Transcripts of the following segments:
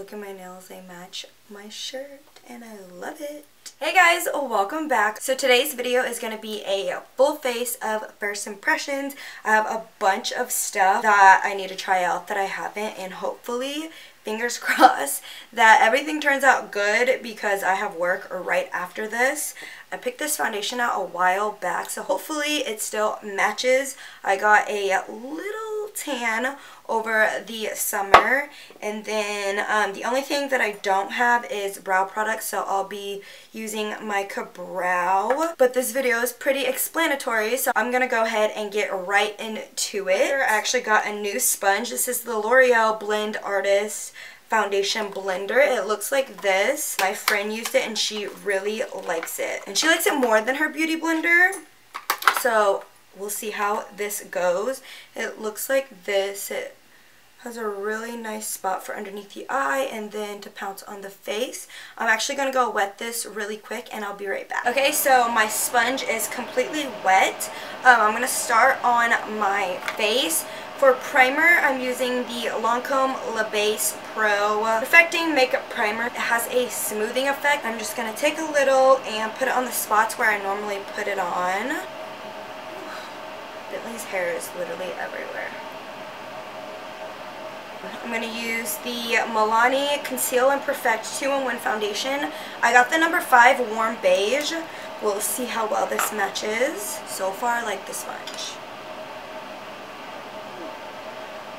look at my nails, they match my shirt and I love it. Hey guys, welcome back. So today's video is going to be a full face of first impressions. I have a bunch of stuff that I need to try out that I haven't, and hopefully, fingers crossed, that everything turns out good because I have work right after this. I picked this foundation out a while back, so hopefully it still matches. I got a little tan over the summer, and then the only thing that I don't have is brow products, so I'll be using my Brow. But this video is pretty explanatory, so I'm gonna go ahead and get right into it. I actually got a new sponge. This is the L'Oreal Blend Artist foundation blender. It looks like this. My friend used it and she really likes it, and she likes it more than her beauty blender, so we'll see how this goes. It looks like this. It has a really nice spot for underneath the eye and then to pounce on the face. I'm actually going to go wet this really quick and I'll be right back. Okay, so my sponge is completely wet. I'm going to start on my face. For primer, I'm using the Lancome Le Base Pro Perfecting Makeup Primer. It has a smoothing effect. I'm just going to take a little and put it on the spots where I normally put it on. Bentley's hair is literally everywhere. I'm going to use the Milani Conceal and Perfect 2-in-1 foundation. I got the number 5 Warm Beige. We'll see how well this matches. So far, I like the sponge.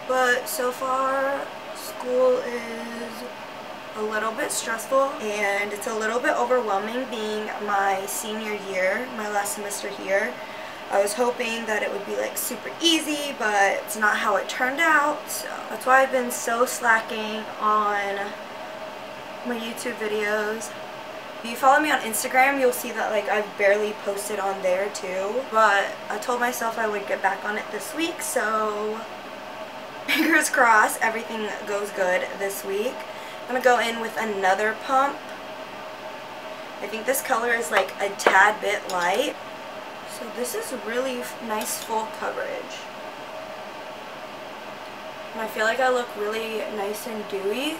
But so far, school is a little bit stressful and it's a little bit overwhelming being my senior year, my last semester here. I was hoping that it would be like super easy, but it's not how it turned out. So that's why I've been so slacking on my YouTube videos. If you follow me on Instagram, you'll see that like I've barely posted on there too. But I told myself I would get back on it this week, so fingers crossed everything goes good this week. I'm going to go in with another pump. I think this color is like a tad bit light. So this is really nice full coverage. And I feel like I look really nice and dewy,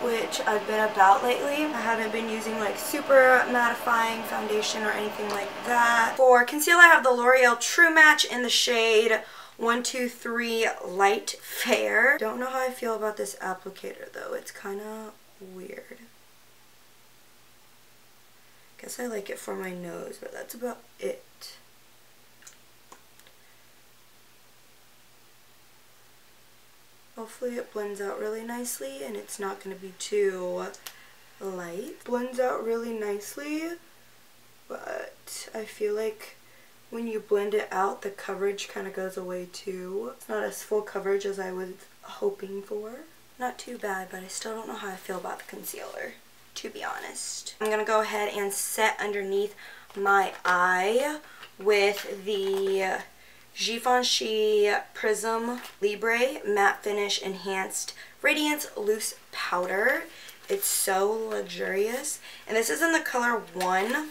which I've been about lately. I haven't been using like super mattifying foundation or anything like that. For conceal, I have the L'Oreal True Match in the shade 123 Light Fair. Don't know how I feel about this applicator though. It's kind of weird. Guess I like it for my nose, but that's about it. Hopefully it blends out really nicely and it's not going to be too light. Blends out really nicely, but I feel like when you blend it out, the coverage kind of goes away too. It's not as full coverage as I was hoping for. Not too bad, but I still don't know how I feel about the concealer, to be honest. I'm going to go ahead and set underneath my eye with the Givenchy Prisme Libre Matte Finish Enhanced Radiance Loose Powder. It's so luxurious. And this is in the color 1.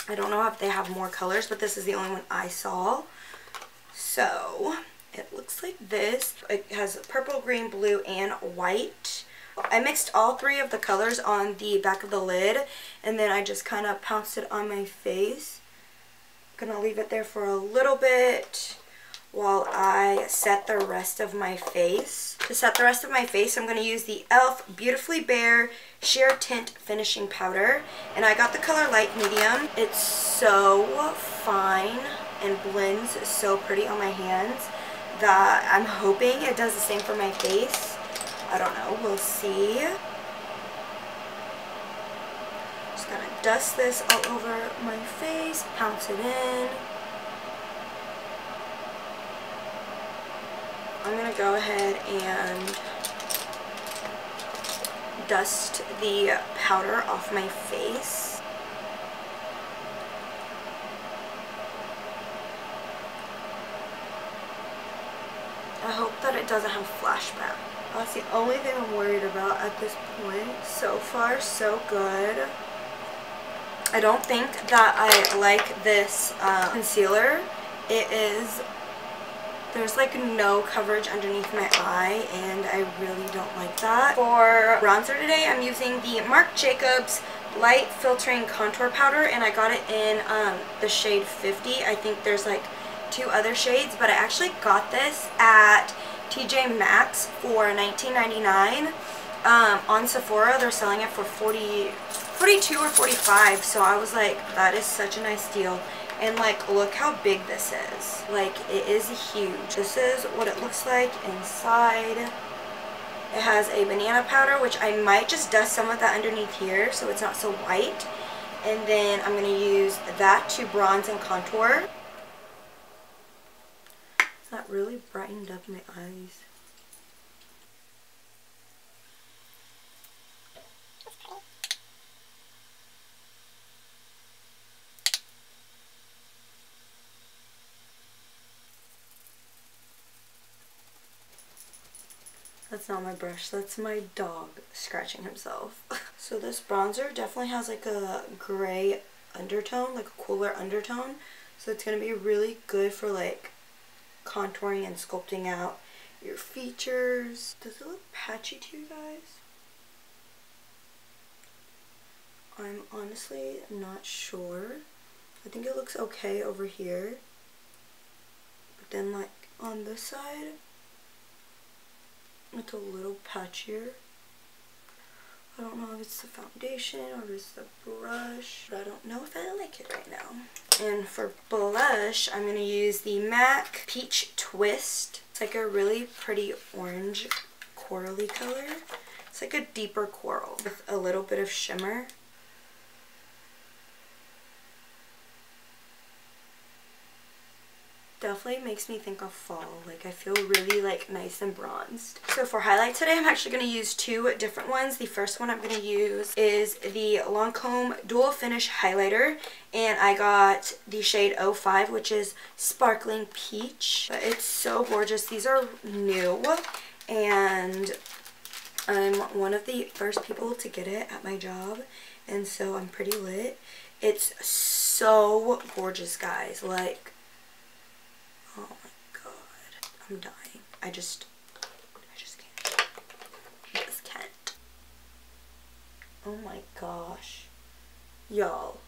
I don't know if they have more colors, but this is the only one I saw. So it looks like this. It has purple, green, blue, and white. I mixed all 3 of the colors on the back of the lid, and then I just kind of pounced it on my face. I'm gonna leave it there for a little bit while I set the rest of my face. To set the rest of my face, I'm gonna use the e.l.f. Beautifully Bare Sheer Tint Finishing Powder, and I got the color light medium. It's so fine and blends so pretty on my hands that I'm hoping it does the same for my face. I don't know, we'll see. Just gonna dust this all over my face, pounce it in. I'm gonna go ahead and dust the powder off my face. I hope that it doesn't have flashback. That's the only thing I'm worried about at this point. So far, so good. I don't think that I like this concealer. It is There's like no coverage underneath my eye, and I really don't like that. For bronzer today, I'm using the Marc Jacobs Light Filtering Contour Powder, and I got it in the shade 50. I think there's like 2 other shades, but I actually got this at TJ Maxx for $19.99. On Sephora, they're selling it for $42 or $45, so I was like, that is such a nice deal. And like, look how big this is. Like, it is huge. This is what it looks like inside. It has a banana powder, which I might just dust some of that underneath here so it's not so white. And then I'm going to use that to bronze and contour. That really brightened up my eyes. That's not my brush, that's my dog scratching himself. So this bronzer definitely has like a gray undertone, like a cooler undertone. So it's going to be really good for like contouring and sculpting out your features. Does it look patchy to you guys? I'm honestly not sure. I think it looks okay over here. But then like on this side, it's a little patchier. I don't know if it's the foundation or if it's the brush, but I don't know if I like it right now. And for blush, I'm going to use the MAC Peach Twist. It's like a really pretty orange corally color. It's like a deeper coral with a little bit of shimmer. Definitely makes me think of fall. Like, I feel really like nice and bronzed. So for highlight today, I'm actually going to use 2 different ones. The first one I'm going to use is the Lancome Dual Finish Highlighter, and I got the shade 05, which is Sparkling Peach. But it's so gorgeous. These are new, and I'm one of the first people to get it at my job, and so I'm pretty lit. It's so gorgeous, guys. Like, oh my god, I'm dying. I just can't. I just can't. Oh my gosh. Y'all.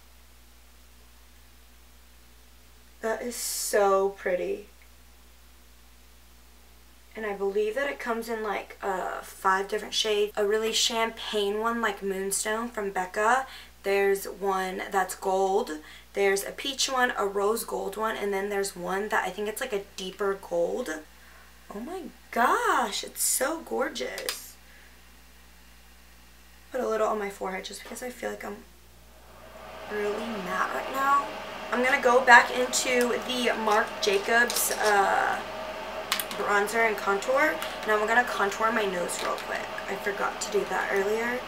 That is so pretty. And I believe that it comes in like 5 different shades. A really champagne one like Moonstone from Becca. There's one that's gold. There's a peach one, a rose gold one, and then there's one that I think it's like a deeper gold. Oh my gosh, it's so gorgeous. Put a little on my forehead just because I feel like I'm really matte right now. I'm going to go back into the Marc Jacobs bronzer and contour. Now I'm going to contour my nose real quick. I forgot to do that earlier.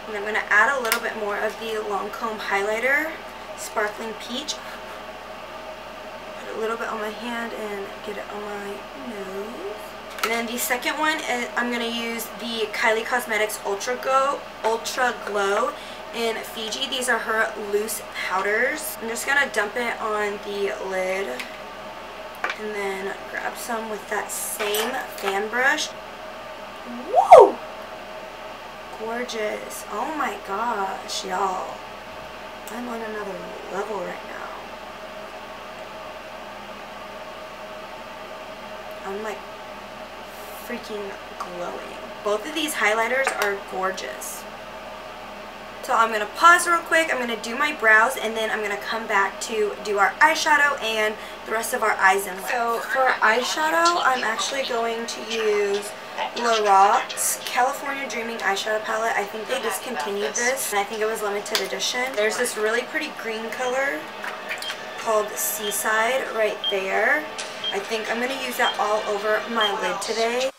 And I'm going to add a little bit more of the Lancome highlighter, Sparkling Peach. Put a little bit on my hand and get it on my nose. And then the second one, I'm going to use the Kylie Cosmetics Ultra Glow in Fiji. These are her loose powders. I'm just going to dump it on the lid and then grab some with that same fan brush. Woo! Gorgeous. Oh my gosh, y'all. I'm on another level right now. I'm like freaking glowing. Both of these highlighters are gorgeous. So I'm going to pause real quick. I'm going to do my brows, and then I'm going to come back to do our eyeshadow and the rest of our eyes and lips. So for eyeshadow, I'm actually going to use Lorac's California Dreaming eyeshadow palette. I think they discontinued this, and I think it was limited edition. There's this really pretty green color called Seaside right there. I think I'm going to use that all over my lid today.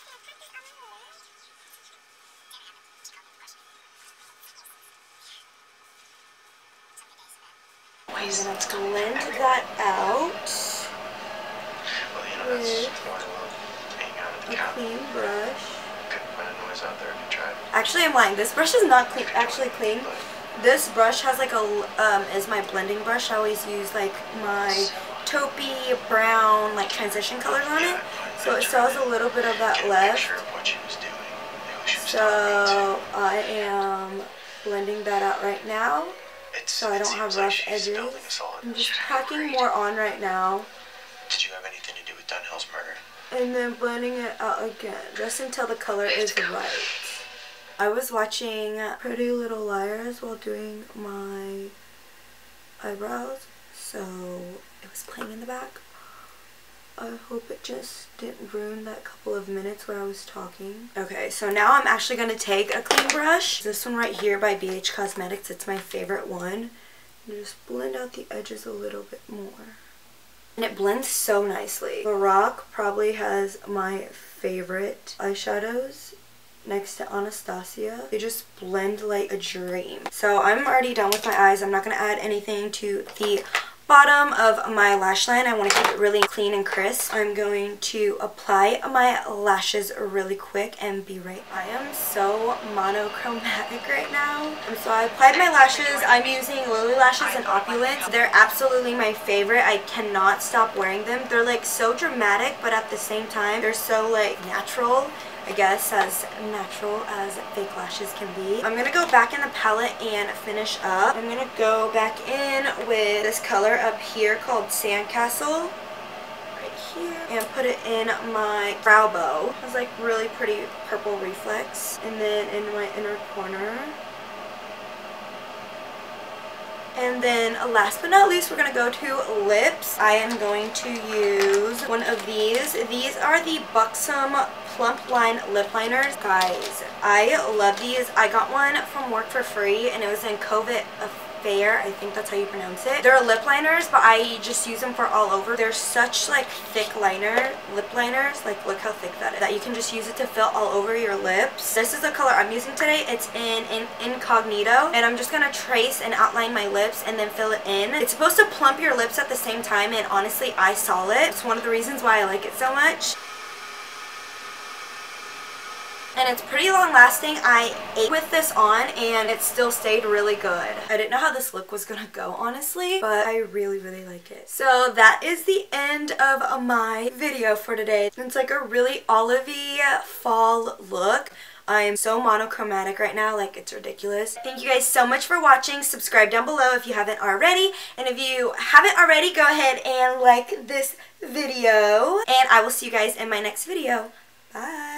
I'm going to blend that out with a clean brush. Actually, I'm lying. This brush is not clean, actually clean. This brush has like a, is my blending brush. I always use like my taupey brown like transition colors on it. So it still has a little bit of that left. So I am blending that out right now. So I don't have rough edges. I'm just packing more on right now. Did you have anything to do with Dunhill's murder? And then blending it out again, just until the color is right. I was watching Pretty Little Liars while doing my eyebrows, so it was playing in the back. I hope it just didn't ruin that couple of minutes where I was talking. Okay, so now I'm actually going to take a clean brush. This one right here by BH Cosmetics, it's my favorite one. And just blend out the edges a little bit more. And it blends so nicely. Lorac probably has my favorite eyeshadows next to Anastasia. They just blend like a dream. So I'm already done with my eyes. I'm not going to add anything to the bottom of my lash line. I want to keep it really clean and crisp. I'm going to apply my lashes really quick and be right. I am so monochromatic right now. And so I applied my lashes. I'm using Lilly lashes in Opulence. They're absolutely my favorite. I cannot stop wearing them. They're like so dramatic, but at the same time they're so like natural. I guess as natural as fake lashes can be. I'm going to go back in the palette and finish up. I'm going to go back in with this color up here called Sandcastle. Right here. And put it in my brow bow. It has like really pretty purple reflex. And then in my inner corner. And then last but not least, we're going to go to lips. I am going to use one of these. These are the Buxom plumpline lip liners. Guys, I love these. I got one from work for free and it was in COVID Affair. I think that's how you pronounce it. They're lip liners, but I just use them for all over. They're such like thick lip liners. Like look how thick that is. That you can just use it to fill all over your lips. This is the color I'm using today. It's in Incognito. And I'm just going to trace and outline my lips and then fill it in. It's supposed to plump your lips at the same time, and honestly I saw it. It's one of the reasons why I like it so much. And it's pretty long lasting. I ate with this on and it still stayed really good. I didn't know how this look was gonna go, honestly, but I really, really like it. So that is the end of my video for today. It's like a really olivey fall look. I'm so monochromatic right now, like it's ridiculous. Thank you guys so much for watching. Subscribe down below if you haven't already. And if you haven't already, go ahead and like this video. And I will see you guys in my next video. Bye.